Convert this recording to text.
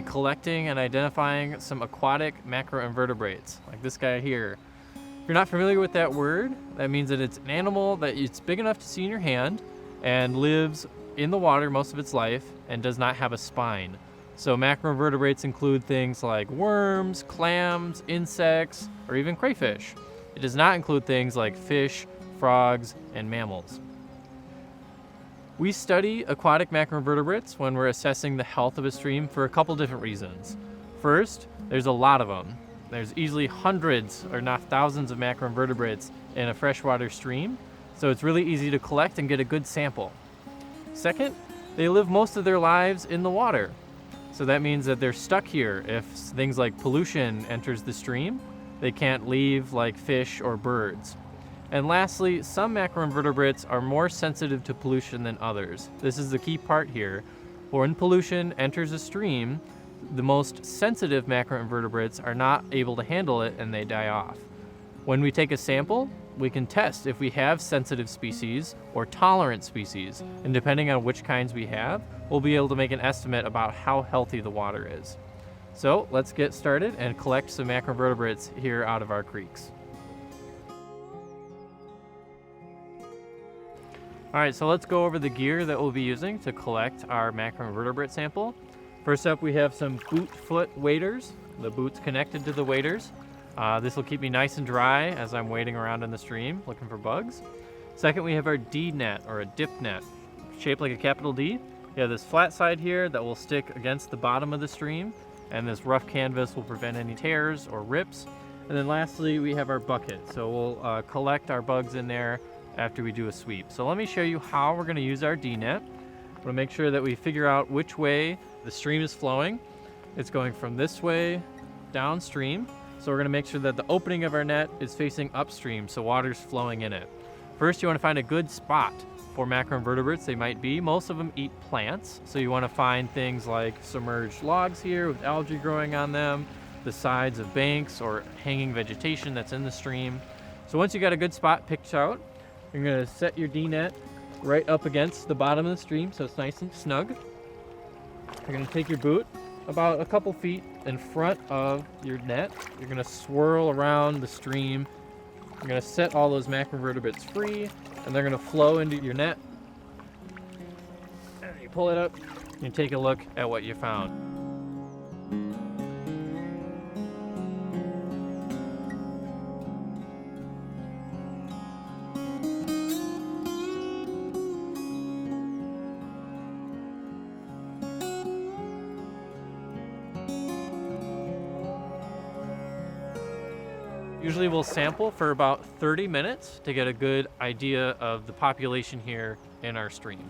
be collecting and identifying some aquatic macroinvertebrates, like this guy here. If you're not familiar with that word, that means that it's an animal that it's big enough to see in your hand and lives in the water most of its life and does not have a spine. So macroinvertebrates include things like worms, clams, insects, or even crayfish. It does not include things like fish, frogs, and mammals. We study aquatic macroinvertebrates when we're assessing the health of a stream for a couple different reasons. First, there's a lot of them. There's easily hundreds, or not thousands, of macroinvertebrates in a freshwater stream, so it's really easy to collect and get a good sample. Second, they live most of their lives in the water. So that means that they're stuck here. If things like pollution enters the stream, they can't leave like fish or birds. And lastly, some macroinvertebrates are more sensitive to pollution than others. This is the key part here. When pollution enters a stream, the most sensitive macroinvertebrates are not able to handle it and they die off. When we take a sample, we can test if we have sensitive species or tolerant species, and depending on which kinds we have, we'll be able to make an estimate about how healthy the water is. So let's get started and collect some macroinvertebrates here out of our creeks. All right, so let's go over the gear that we'll be using to collect our macroinvertebrate sample. First up, we have some boot foot waders. The boot's connected to the waders. This will keep me nice and dry as I'm wading around in the stream looking for bugs. Second, we have our D net, or a dip net, shaped like a capital D. We have this flat side here that will stick against the bottom of the stream, and this rough canvas will prevent any tears or rips. And then lastly, we have our bucket. So we'll collect our bugs in there after we do a sweep. So let me show you how we're gonna use our D-net. We're gonna make sure that we figure out which way the stream is flowing. It's going from this way downstream. So we're gonna make sure that the opening of our net is facing upstream, so water's flowing in it. First, you wanna find a good spot for macroinvertebrates. They might be, most of them eat plants. So you wanna find things like submerged logs here with algae growing on them, the sides of banks or hanging vegetation that's in the stream. So once you got a good spot picked out, you're gonna set your D-net right up against the bottom of the stream so it's nice and snug. You're gonna take your boot about a couple feet in front of your net. You're gonna swirl around the stream. You're gonna set all those macroinvertebrates free and they're gonna flow into your net. And you pull it up and you take a look at what you found. Usually we'll sample for about 30 minutes to get a good idea of the population here in our stream.